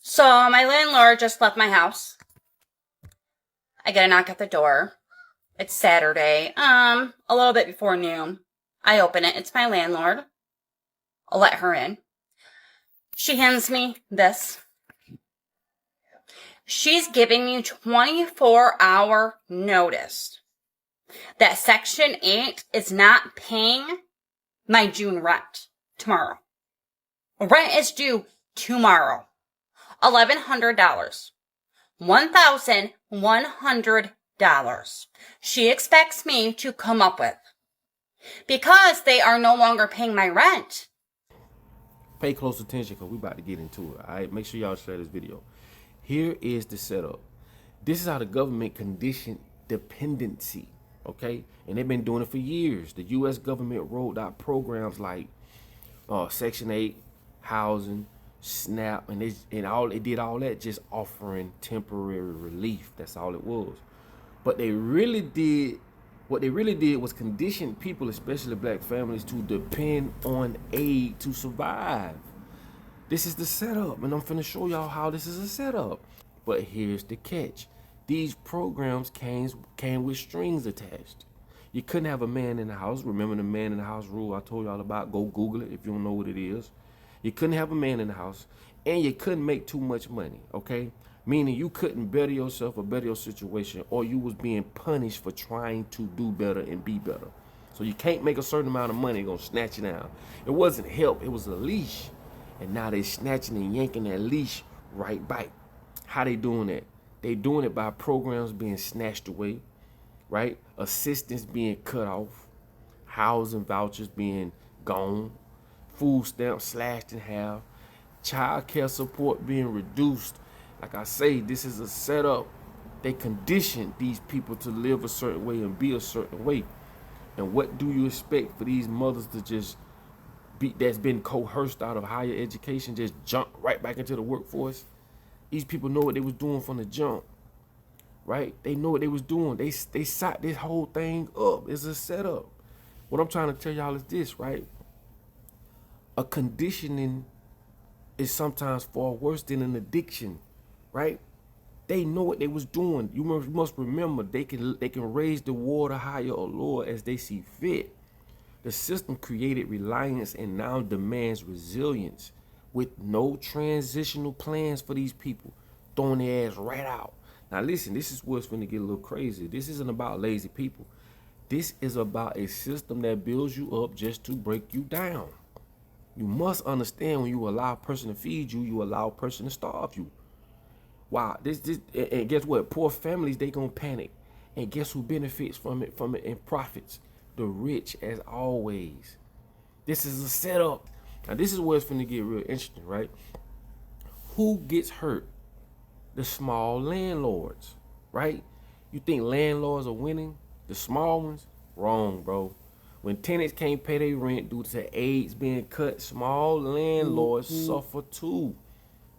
So my landlord just left my house. I get a knock at the door. It's Saturday, a little bit before noon. I open it. It's my landlord. I'll let her in. She hands me this. She's giving me 24-hour notice that Section 8 is not paying my June rent tomorrow. Rent is due tomorrow. $1,100. $1,100. She expects me to come up with. Because they are no longer paying my rent. Pay close attention because we about to get into it. All right, make sure y'all share this video. Here is the setup. This is how the government conditioned dependency, okay? And they've been doing it for years. The U.S. government rolled out programs like Section 8, housing, SNAP, and they did all that just offering temporary relief. That's all it was. But what they really did was condition people, especially black families, to depend on aid to survive. This is the setup, and I'm finna show y'all how this is a setup. But here's the catch. These programs came with strings attached. You couldn't have a man in the house. Remember the man in the house rule I told y'all about? Go Google it if you don't know what it is. You couldn't have a man in the house, and you couldn't make too much money, okay? Meaning you couldn't better yourself or better your situation, or you was being punished for trying to do better and be better. So you can't make a certain amount of money, gonna snatch you down. It wasn't help, it was a leash. And now they snatching and yanking that leash right back. How they doing that? They doing it by programs being snatched away, right? Assistance being cut off, housing vouchers being gone, food stamps slashed in half, child care support being reduced. Like I say, this is a setup. They condition these people to live a certain way and be a certain way. And what do you expect for these mothers to just that's been coerced out of higher education, just jump right back into the workforce? These people know what they was doing from the jump, right? They know what they was doing. They set this whole thing up. It's a setup. What I'm trying to tell y'all is this, right? A conditioning is sometimes far worse than an addiction, right? They know what they was doing. You must remember, they can raise the water higher or lower as they see fit. The system created reliance and now demands resilience with no transitional plans for these people, throwing their ass right out. Now listen, this is what's going to get a little crazy. This isn't about lazy people. This is about a system that builds you up just to break you down. You must understand, when you allow a person to feed you, you allow a person to starve you. Wow, and guess what? Poor families, they gonna panic. And guess who benefits from it and profits? The rich, as always. This is a setup. Now this is where it's finna get real interesting, right? Who gets hurt? The small landlords, right? You think landlords are winning? The small ones? Wrong, bro. When tenants can't pay their rent due to aids being cut, small landlords suffer too.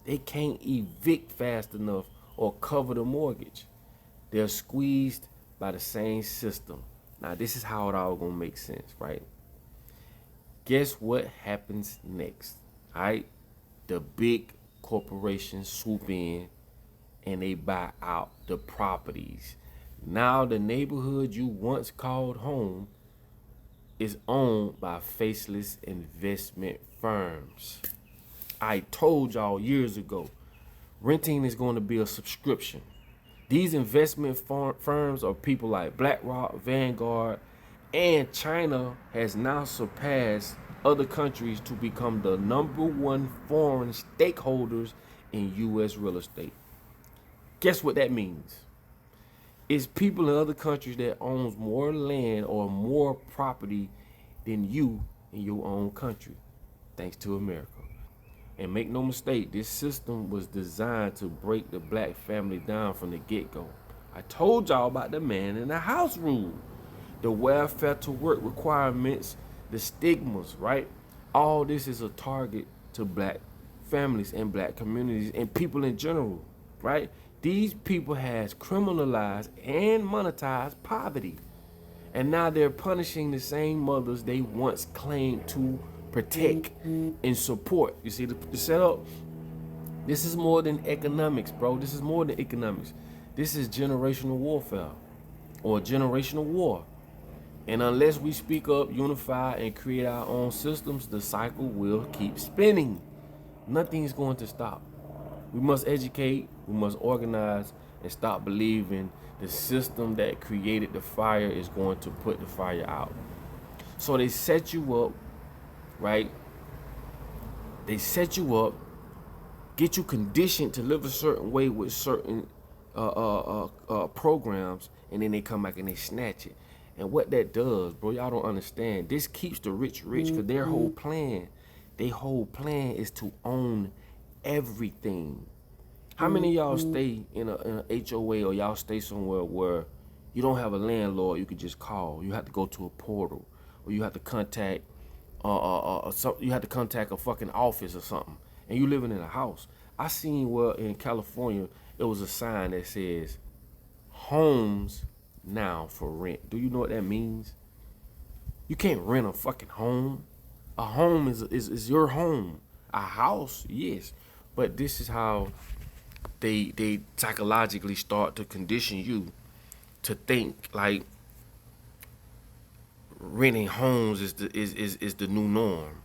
They can't evict fast enough or cover the mortgage. They're squeezed by the same system. Now, this is how it all gonna make sense, right? Guess what happens next, all right? The big corporations swoop in and they buy out the properties. Now, the neighborhood you once called home is owned by faceless investment firms. I told y'all years ago, renting is going to be a subscription. These investment firms are people like BlackRock, Vanguard, and China has now surpassed other countries to become the #1 foreign stakeholders in U.S. real estate. Guess what that means? It's people in other countries that owns more land or more property than you in your own country, thanks to America. And make no mistake, this system was designed to break the black family down from the get-go. I told y'all about the man in the house rule, the welfare to work requirements, the stigmas, right? All this is a target to black families and black communities and people in general, right? These people has criminalized and monetized poverty. And now they're punishing the same mothers they once claimed to protect and support. You see the setup? This is more than economics, bro. This is more than economics. This is generational warfare or generational war. And unless we speak up, unify, and create our own systems, the cycle will keep spinning. Nothing's going to stop. We must educate, we must organize, and stop believing the system that created the fire is going to put the fire out. So they set you up, right? They set you up, get you conditioned to live a certain way with certain programs, and then they come back and they snatch it. And what that does, bro, y'all don't understand. This keeps the rich rich, because their whole plan is to own everything. How many of y'all stay in a HOA, or y'all stay somewhere where you don't have a landlord you could just call? You have to go to a portal, or you have to contact you have to contact a fucking office or something, and you living in a house. I seen where in California it was a sign that says homes now for rent. Do you know what that means? You can't rent a fucking home. A home is your home. A house, yes. But this is how they psychologically start to condition you to think like renting homes is the new norm.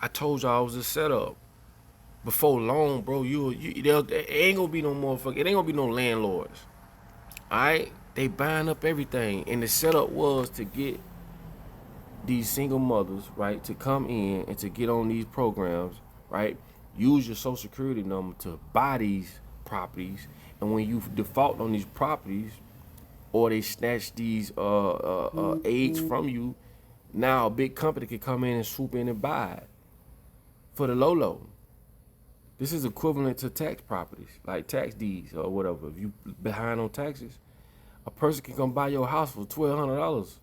I told y'all it was a setup. Before long, bro, there ain't gonna be no motherfucker. It ain't gonna be no landlords. Alright? They buying up everything. And the setup was to get these single mothers, right, to come in and to get on these programs, right? Use your social security number to buy these properties. And when you default on these properties, or they snatch these aids from you, now a big company can come in and swoop in and buy it for the low. This is equivalent to tax properties, like tax deeds or whatever. If you behind on taxes, a person can come buy your house for $1,200,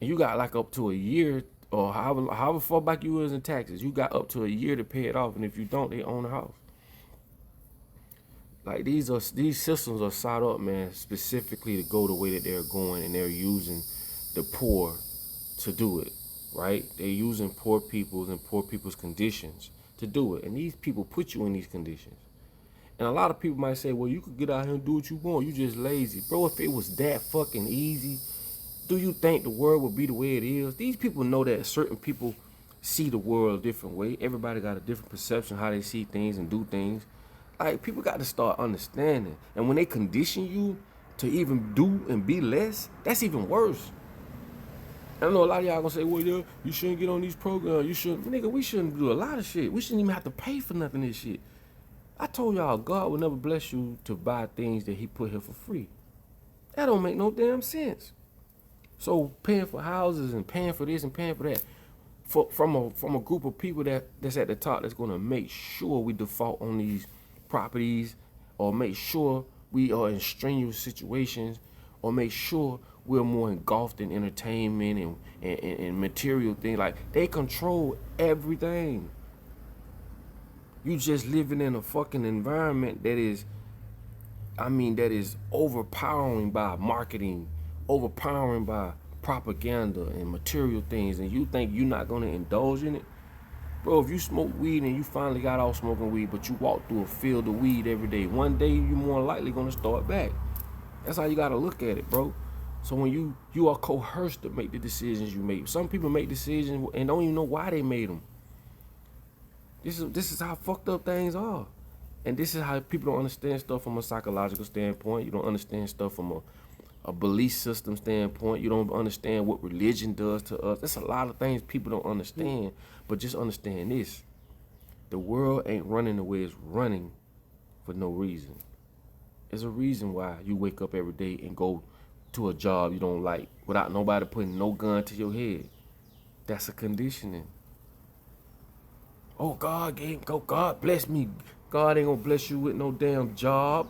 and you got like up to a year, or however far back you was in taxes, you got up to a year to pay it off. And if you don't, they own the house. Like these systems are set up, man, specifically to go the way that they're going, and they're using the poor to do it, right? They're using poor people's and poor people's conditions to do it, and these people put you in these conditions. And a lot of people might say, well, you could get out here and do what you want, you just lazy. Bro, if it was that fucking easy, do you think the world would be the way it is? These people know that certain people see the world a different way. Everybody got a different perception of how they see things and do things. Like, people got to start understanding. And when they condition you to even do and be less, that's even worse. I know a lot of y'all gonna say, well, yeah, you shouldn't get on these programs. You shouldn't. Nigga, we shouldn't do a lot of shit. We shouldn't even have to pay for nothing of this shit. I told y'all, God will never bless you to buy things that he put here for free. That don't make no damn sense. So paying for houses and paying for this and paying for that, from a group of people that's at the top, that's gonna make sure we default on these properties, or make sure we are in strenuous situations, or make sure we're more engulfed in entertainment and material things. Like, they control everything. You just living in a fucking environment that is overpowering by marketing, overpowering by propaganda and material things, and you think you're not gonna indulge in it? Bro, if you smoke weed and you finally got off smoking weed, but you walk through a field of weed every day, one day you're more likely gonna start back. That's how you gotta look at it, bro. So when you are coerced to make the decisions you make. Some people make decisions and don't even know why they made them. This is how fucked up things are. And this is how people don't understand stuff from a psychological standpoint. You don't understand stuff from a belief system standpoint. You don't understand what religion does to us. There's a lot of things people don't understand. But just understand this. The world ain't running the way it's running for no reason. There's a reason why you wake up every day and go to a job you don't like without nobody putting no gun to your head. That's a conditioning. Oh, God bless me. God ain't gonna bless you with no damn job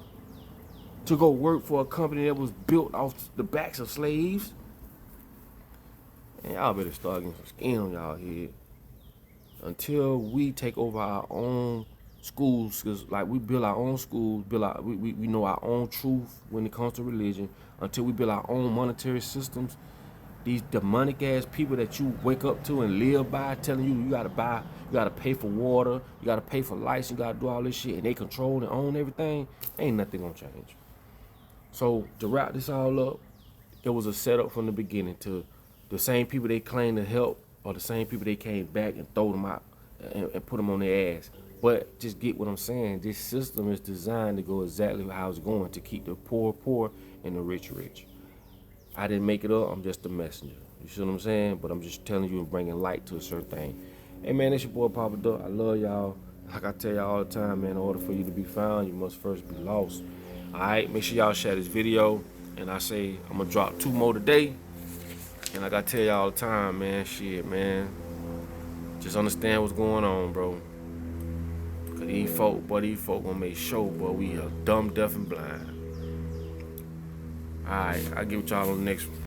to go work for a company that was built off the backs of slaves. And y'all better start getting some skin on y'all head. Until we take over our own schools, because like we build our own schools, we know our own truth when it comes to religion. Until we build our own monetary systems, these demonic ass people that you wake up to and live by, telling you you gotta buy, you gotta pay for water, you gotta pay for lights, you gotta do all this shit, and they control and own everything, ain't nothing gonna change. So to wrap this all up, it was a setup from the beginning to the same people they claim to help or the same people they came back and throw them out and put them on their ass. But just get what I'm saying. This system is designed to go exactly how it's going, to keep the poor poor and the rich rich. I didn't make it up. I'm just a messenger. You see what I'm saying? But I'm just telling you and bringing light to a certain thing. Hey, man, it's your boy Papa Duck. I love y'all. Like I tell y'all all the time, man, in order for you to be found, you must first be lost. All right? Make sure y'all share this video. And I say I'm going to drop 2 more today. And like I tell y'all all the time, man, shit, man. Just understand what's going on, bro. Cause these folk gonna make sure, boy, we are dumb, deaf, and blind. Alright, I'll get with y'all on the next one.